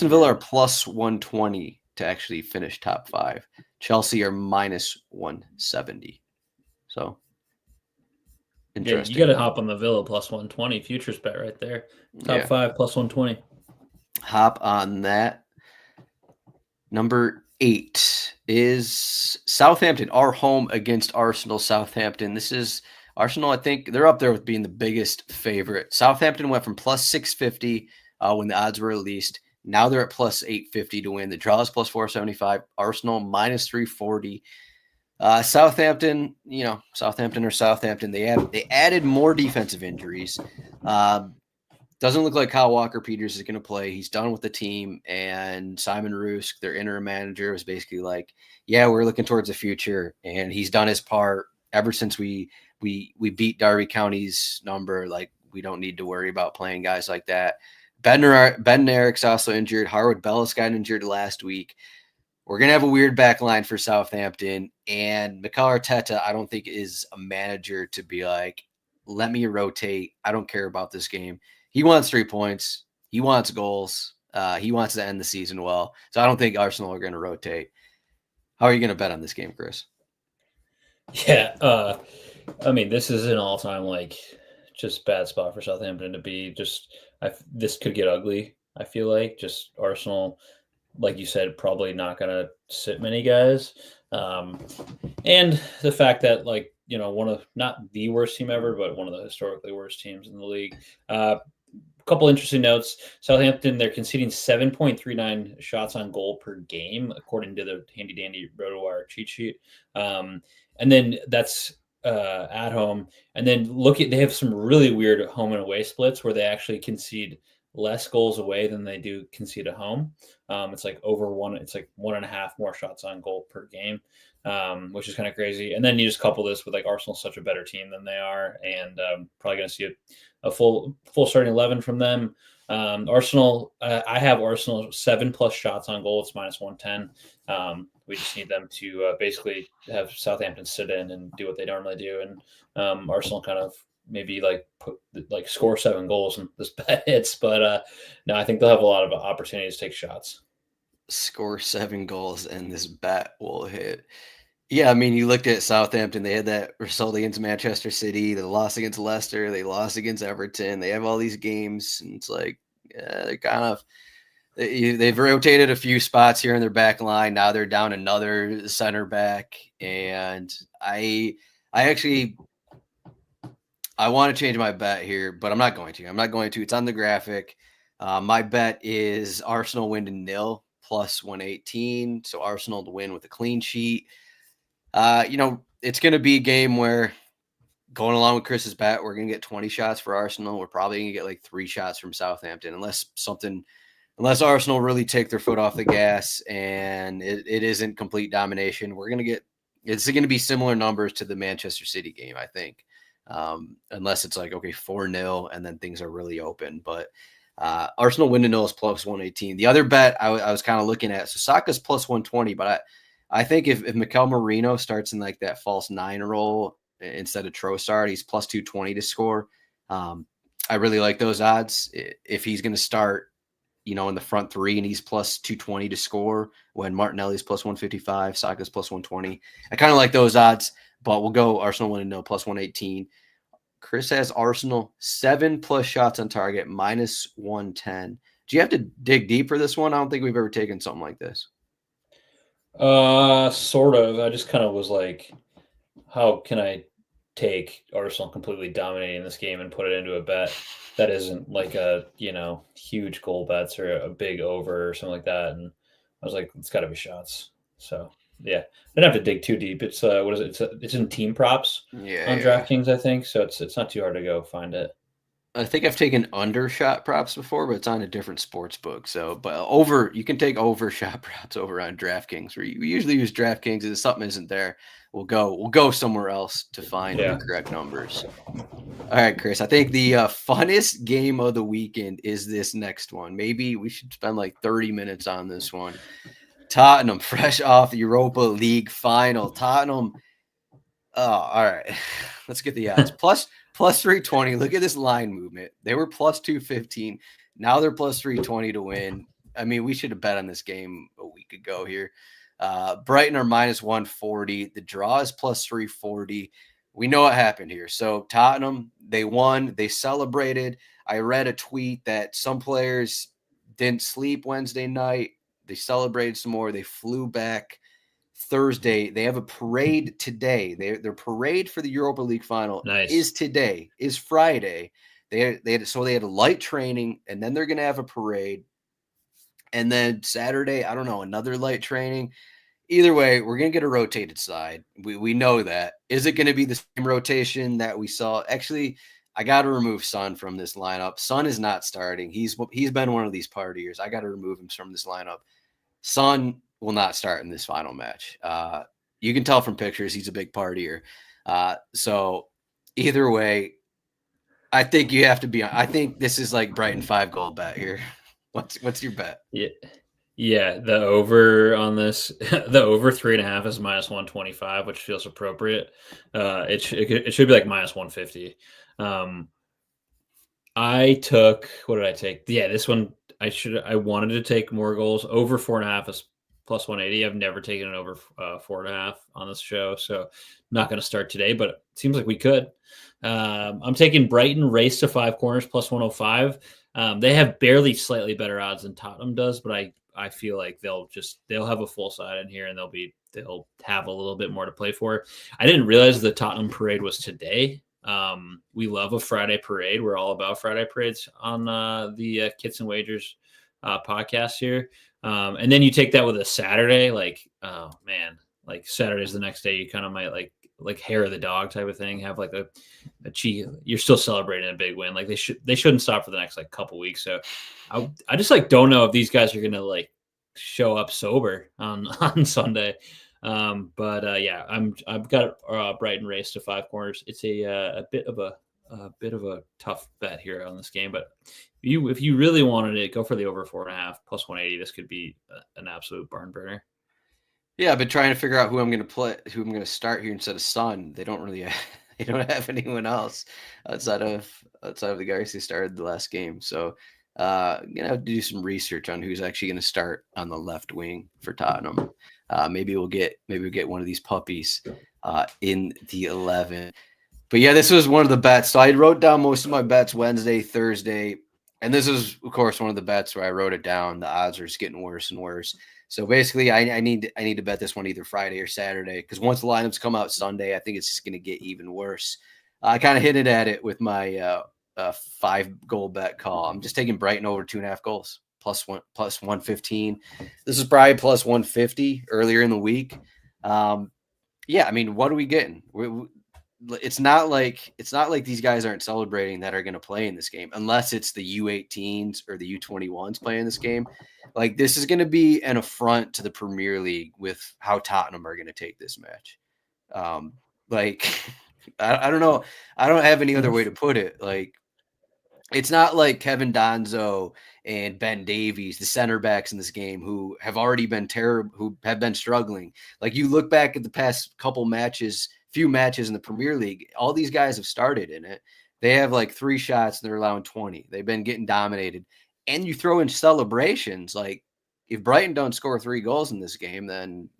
Villa are plus 120 to actually finish top 5. Chelsea are minus 170. So. Interesting. You got to hop on the Villa plus 120 futures bet right there. Top 5 plus 120. Hop on that. Number 8 is Southampton, our home against Arsenal. Southampton. This is Arsenal. I think they're up there with being the biggest favorite. Southampton went from plus 650 when the odds were released. Now they're at plus 850 to win. The draw is plus 475. Arsenal minus 340. Southampton, Southampton. They added more defensive injuries. Doesn't look like Kyle Walker-Peters is going to play. He's done with the team, and Simon Rusk, their interim manager, was basically like, "Yeah, we're looking towards the future," and he's done his part ever since we beat Derby County's number. Like, we don't need to worry about playing guys like that. Ben Eric's also injured. Harwood Bellis got injured last week. We're going to have a weird back line for Southampton, and Mikel Arteta, I don't think, is a manager to be like, let me rotate. I don't care about this game. He wants 3 points. He wants goals. He wants to end the season well. So I don't think Arsenal are going to rotate. How are you going to bet on this game, Chris? Yeah. This is an all-time, just bad spot for Southampton to be. This could get ugly, I feel like. Just Arsenal, like you said, probably not going to sit many guys. And the fact that, one of, not the worst team ever, but one of the historically worst teams in the league, couple interesting notes. Southampton, they're conceding 7.39 shots on goal per game, according to the handy dandy RotoWire cheat sheet. And then that's at home. And then they have some really weird home and away splits where they actually concede less goals away than they do concede at home. It's like over one. It's like 1.5 more shots on goal per game, which is kind of crazy. And then you just couple this with like Arsenal's such a better team than they are, and probably going to see a full starting 11 from them. Arsenal, I have Arsenal 7+ shots on goal. It's -110. We just need them to basically have Southampton sit in and do what they normally do, and Arsenal kind of maybe score 7 goals and this bet hits. But no, I think they'll have a lot of opportunities to take shots. Score 7 goals and this bet will hit. Yeah, I mean, you looked at Southampton. They had that result against Manchester City. They lost against Leicester. They lost against Everton. They have all these games, and it's like they're kind of they've rotated a few spots here in their back line. Now they're down another center back, and I want to change my bet here, but I'm not going to. It's on the graphic. My bet is Arsenal win to 0 +118. So Arsenal to win with a clean sheet. It's going to be a game where, going along with Chris's bet, we're going to get 20 shots for Arsenal. We're probably going to get like 3 shots from Southampton, unless Arsenal really take their foot off the gas and it isn't complete domination. It's going to be similar numbers to the Manchester City game, I think. Unless it's like, okay, 4-0 and then things are really open. But Arsenal win to 0 is +118. The other bet I was kind of looking at, so Saka's +120, but I think if Mikel Merino starts in like that false 9 role instead of Trossard, he's +220 to score. I really like those odds. If he's going to start, in the front 3 and he's +220 to score when Martinelli's +155, Saka's +120. I kind of like those odds, but we'll go Arsenal win to 0 +118. Chris has Arsenal 7+ shots on target -110. Do you have to dig deep for this one? I don't think we've ever taken something like this. Sort of. I just kind of was like, how can I take Arsenal completely dominating this game and put it into a bet that isn't like a, huge goal bets or a big over or something like that? And I was like, it's got to be shots. So yeah, I didn't have to dig too deep. It's what is it? It's in team props on DraftKings, I think. So it's not too hard to go find it. I think I've taken undershot props before, but it's on a different sports book. So, but you can take overshot props over on DraftKings. We usually use DraftKings, and if something isn't there, we'll go somewhere else to find the correct numbers. All right, Chris. I think the funnest game of the weekend is this next one. Maybe we should spend like 30 minutes on this one. Tottenham, fresh off the Europa League final. Tottenham. Oh, all right. Let's get the odds. +320. Look at this line movement. They were +215. Now they're +320 to win. I mean, we should have bet on this game a week ago here. Brighton are -140. The draw is +340. We know what happened here. So Tottenham, they won. They celebrated. I read a tweet that some players didn't sleep Wednesday night. They celebrated some more. They flew back Thursday. They have a parade today. Their parade for the Europa League final is today, is Friday. They had a light training, and then they're going to have a parade. And then Saturday, I don't know, another light training. Either way, we're going to get a rotated side. We know that. Is it going to be the same rotation that we saw? Actually, I got to remove Son from this lineup. Son is not starting. He's been one of these partiers. I got to remove him from this lineup. Son will not start in this final match. You can tell from pictures he's a big partier. So either way, I think you have to be on. I think this is like Brighton 5-goal bet here. What's your bet? Yeah. The over on this, the over 3.5 is -125, which feels appropriate. It should be like -150. What did I take? Yeah, this one I wanted to take more goals. Over 4.5 is +180. I've never taken it over 4.5 on this show, so not going to start today, but it seems like we could. I'm taking Brighton race to 5 corners +105. They have barely slightly better odds than Tottenham does, but I feel like they'll have a full side in here, and they'll have a little bit more to play for. I didn't realize the Tottenham parade was today. We love a Friday parade. We're all about Friday parades on the Kits and Wagers podcast here. And then you take that with a Saturday, like, oh man, like Saturday's the next day. You kind of might like hair of the dog type of thing. Have like a cheat. You're still celebrating a big win. Like they shouldn't stop for the next like couple weeks. So I just like don't know if these guys are gonna like show up sober on Sunday. Yeah, I've got Brighton race to 5 corners. It's a bit of a tough bet here on this game, but if you really wanted it, go for the over 4.5 plus 180. This could be an absolute barn burner. Yeah, I've been trying to figure out who I'm going to start here instead of Son. They don't have anyone else outside of the guys who started the last game. So, gonna have to do some research on who's actually going to start on the left wing for Tottenham. Maybe we'll get one of these puppies in the 11. But yeah, this was one of the bets. So I wrote down most of my bets Wednesday, Thursday, and this is of course one of the bets where I wrote it down. The odds are just getting worse and worse. So basically, I need to bet this one either Friday or Saturday, because once the lineups come out Sunday, I think it's just going to get even worse. I kind of hinted at it with my 5-goal bet call. I'm just taking Brighton over 2.5 goals plus 115. This is probably plus 150 earlier in the week. Yeah, I mean, what are we getting? It's not like these guys aren't celebrating that are going to play in this game, unless it's the U18s or the U21s playing this game. Like, this is going to be an affront to the Premier League with how Tottenham are going to take this match. I don't know. I don't have any other way to put it. Like, it's not like Kevin Donzo and Ben Davies, the center backs in this game, who have already been terrible, who have been struggling. Like, you look back at the past few matches in the Premier League, all these guys have started in it. They have like 3 shots and they're allowing 20. They've been getting dominated. And you throw in celebrations. Like, if Brighton don't score 3 goals in this game, then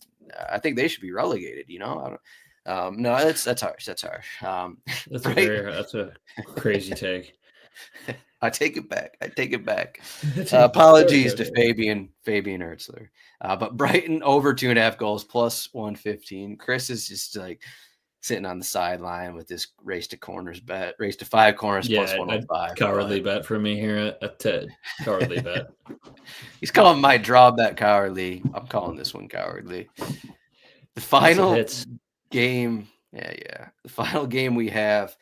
I think they should be relegated. No, that's harsh. That's harsh. That's a crazy take. I take it back. Apologies to Fabian Ertzler. But Brighton over 2.5 goals plus 115. Chris is just like sitting on the sideline with this race to 5 corners plus 105. Cowardly bet for me here at Ted. Cowardly bet. He's calling my draw bet cowardly. I'm calling this one cowardly. The final game. Yeah. The final game we have.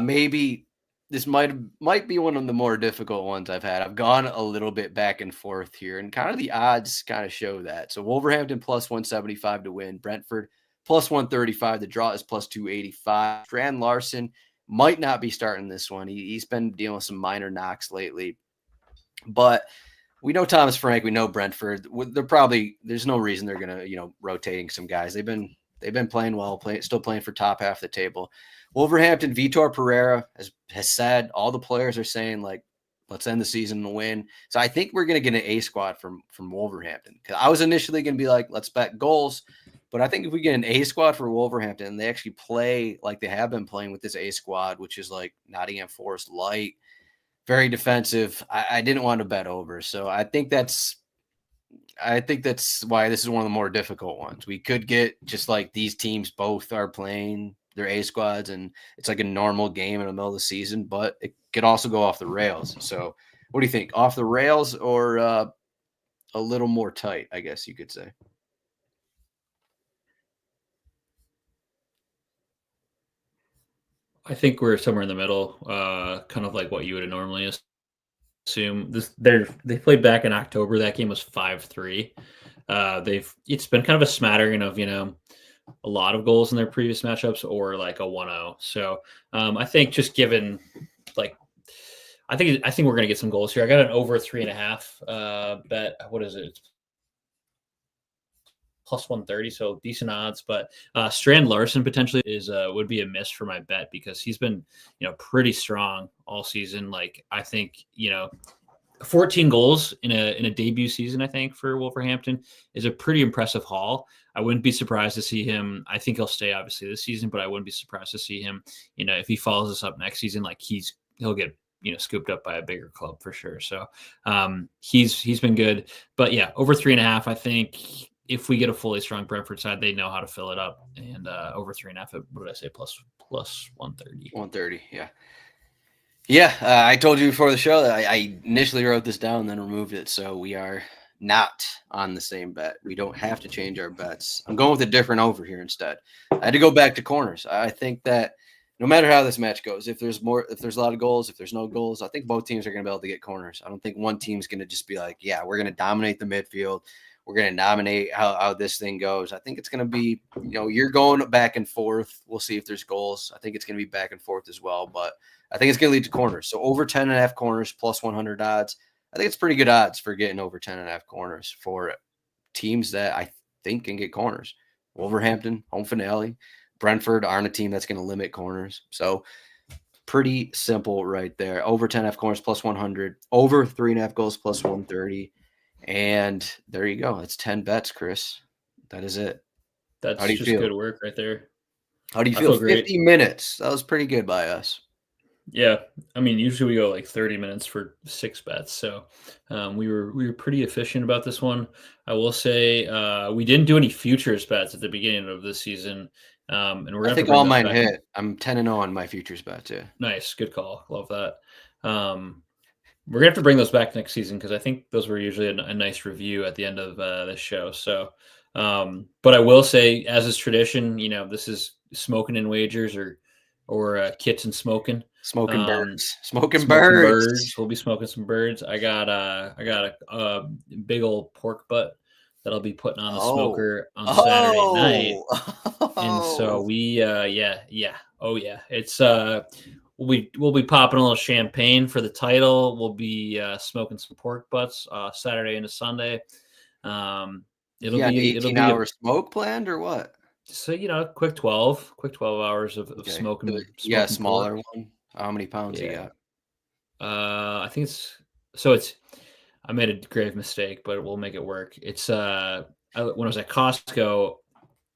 Maybe this might be one of the more difficult ones I've had. I've gone a little bit back and forth here, and kind of the odds kind of show that. So Wolverhampton plus 175 to win, Brentford plus 135. The draw is plus 285. Strand Larson might not be starting this one. He's been dealing with some minor knocks lately, but we know Thomas Frank. We know Brentford. There's no reason they're gonna rotating some guys. They've been playing well, still playing for top half of the table. Wolverhampton, Vitor Pereira has said, all the players are saying, like, let's end the season and win. So I think we're going to get an A squad from Wolverhampton. Because I was initially going to be like, let's bet goals. But I think if we get an A squad for Wolverhampton and they actually play like they have been playing with this A squad, which is like Nottingham Forest light, very defensive, I didn't want to bet over. So I think that's why this is one of the more difficult ones. We could get just like these teams both are playing their A squads and it's like a normal game in the middle of the season, but it could also go off the rails. So what do you think? Off the rails or a little more tight, I guess you could say? I think we're somewhere in the middle, kind of like what you would normally assume. They played back in October. That game was 5-3. It's been kind of a smattering of a lot of goals in their previous matchups or like a 1-0. So I think just given I think we're gonna get some goals here. I got an over 3.5 bet. What is it? Plus 130, so decent odds. But Strand Larson potentially would be a miss for my bet because he's been pretty strong all season. Like, I think 14 goals in a debut season, I think, for Wolverhampton is a pretty impressive haul. I wouldn't be surprised to see him. I think he'll stay obviously this season, but I wouldn't be surprised to see him, if he follows us up next season, like he'll get scooped up by a bigger club for sure. So he's been good. But yeah, over 3.5, I think if we get a fully strong Brentford side, they know how to fill it up. And over 3.5, what did I say? Plus 130. 130, yeah. Yeah, I told you before the show that I initially wrote this down and then removed it. So we are not on the same bet. We don't have to change our bets. I'm going with a different over here instead. I had to go back to corners. I think that no matter how this match goes, if there's a lot of goals, if there's no goals, I think both teams are going to be able to get corners. I don't think one team's going to just be like, yeah, we're going to dominate the midfield. We're going to dominate how this thing goes. I think it's going to be, you're going back and forth. We'll see if there's goals. I think it's going to be back and forth as well, but I think it's going to lead to corners. So over 10.5 corners plus 100 odds. I think it's pretty good odds for getting over 10.5 corners for teams that I think can get corners. Wolverhampton, home finale. Brentford aren't a team that's going to limit corners. So pretty simple right there. Over 10.5 corners plus 100. Over 3.5 goals plus 130. And there you go. That's 10 bets, Chris. That is it. That's How do you just feel? good work right there. How do you feel? 50 minutes. That was pretty good by us. Yeah, I mean, usually we go like 30 minutes for 6 bets, so we were pretty efficient about this one. I will say we didn't do any futures bets at the beginning of this season, and we're gonna I think all mine hit. I'm 10-0 on my futures bet too. Nice, good call. Love that. We're gonna have to bring those back next season because I think those were usually a nice review at the end of this show. So, but I will say, as is tradition, this is smoking in wagers or kits and smoking. Smoking birds. Smoking birds. We'll be smoking some birds. I got a big old pork butt that I'll be putting on the smoker on Saturday night. And so we it's we'll be popping a little champagne for the title. We'll be smoking some pork butts Saturday into Sunday. It'll be 18-hour smoke planned or what? So quick 12 hours of smoking. You got a smaller one? How many pounds you got? I think I made a grave mistake, but we'll make it work. It's when I was at Costco,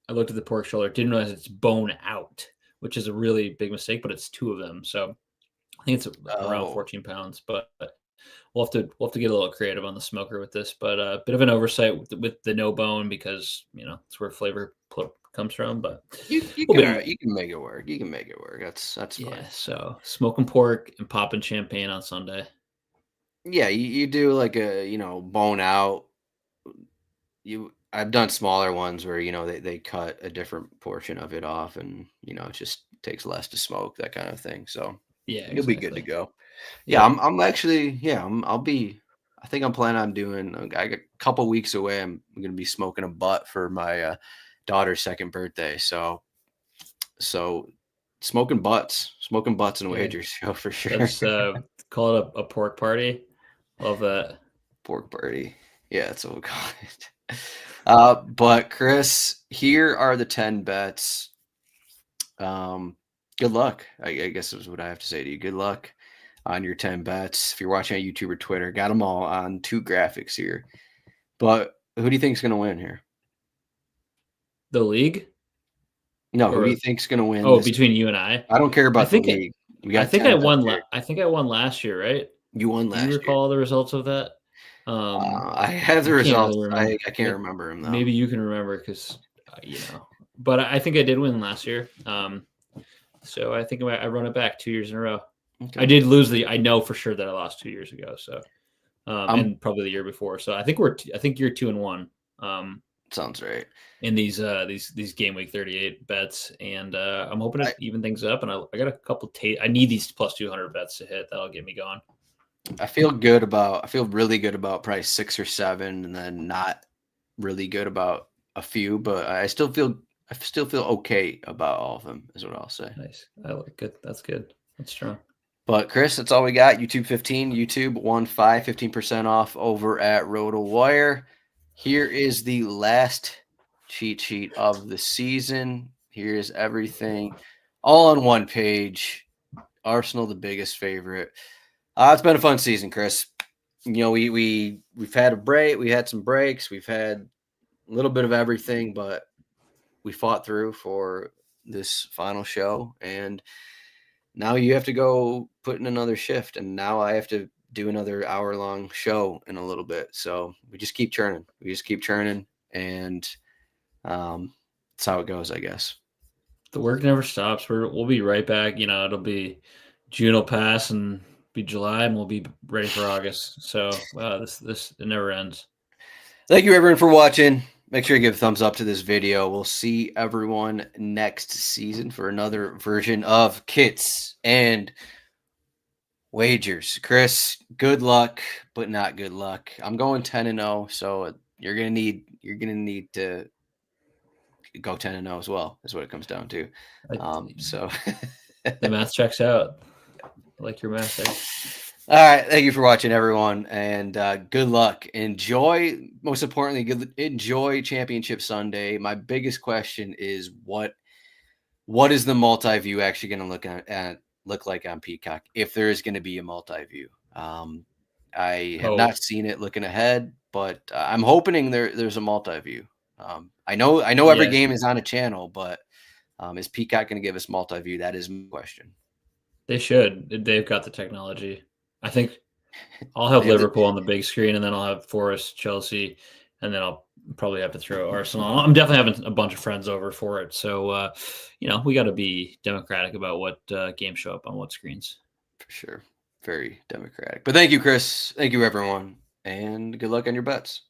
I looked at the pork shoulder, didn't realize it's bone out, which is a really big mistake, but it's 2 of them. So I think it's around 14 pounds, but we'll have to get a little creative on the smoker with this, but a bit of an oversight with the no bone because it's where flavor comes from. But you can make it work. You can make it work. That's fine. Yeah. So smoking pork and popping champagne on Sunday. Yeah, you do like a bone out. I've done smaller ones where they cut a different portion of it off, and it just takes less to smoke, that kind of thing. So yeah, you'll be good to go. Yeah, I'm actually, I think I'm planning on doing, I got a couple weeks away. I'm going to be smoking a butt for my daughter's 2nd birthday. So smoking butts and wagers for sure. Let's call it a pork party. Love that. Pork party. Yeah, that's what we'll call it. But Chris, here are the 10 bets. Good luck. I guess is what I have to say to you. Good luck on your 10 bets. If you're watching on YouTube or Twitter, got them all on 2 graphics here. But who do you think is going to win here? The league? No, who do you think is going to win? Oh, between you and I? I don't care about the league. I think I won. I think I won last year, right? You won last year. Do you recall the results of that? I have the results. I can't remember them though. Maybe you can remember because But I think I did win last year. So I think I run it back 2 years in a row. Okay. I did lose I know for sure that I lost 2 years ago. So and probably the year before. So I think you're 2-1. Sounds right. In these Gameweek 38 bets, and I'm hoping to even things up. And I got a couple. I need these plus 200 bets to hit. That'll get me going. I feel really good about probably 6 or 7, and then not really good about a few. But I still feel okay about all of them. Is what I'll say. Nice. I like it. That's good. That's strong. But Chris, that's all we got. YouTube 15, YouTube 15% off over at RotoWire. Here is the last cheat sheet of the season. Here's everything all on one page. Arsenal, the biggest favorite. It's been a fun season, Chris. We've had a break. We had some breaks. We've had a little bit of everything, but we fought through for this final show. And now you have to go put in another shift. And now I have to do another hour-long show in a little bit. So we just keep churning. and that's how it goes, I guess. The work never stops. We'll be right back. It'll be June will pass and be July, and we'll be ready for August. So this it never ends. Thank you, everyone, for watching. Make sure you give a thumbs up to this video. We'll see everyone next season for another version of Kits and Wagers. Chris, good luck, but not good luck. I'm going 10-0, so you're gonna need to go 10-0 as well. Is what it comes down to. So the math checks out. I like your math there. All right. Thank you for watching, everyone, and good luck. Most importantly, enjoy Championship Sunday. My biggest question is what is the multi-view actually going to look like on Peacock, if there is going to be a multi-view? I have not seen it looking ahead, but I'm hoping there's a multi-view. I know every game is on a channel, but is Peacock going to give us multi-view? That is my question. They should. They've got the technology. I think I'll have Liverpool on the big screen, and then I'll have Forest, Chelsea, and then I'll probably have to throw Arsenal. I'm definitely having a bunch of friends over for it. So, we got to be democratic about what games show up on what screens. For sure. Very democratic. But thank you, Chris. Thank you, everyone. And good luck on your bets.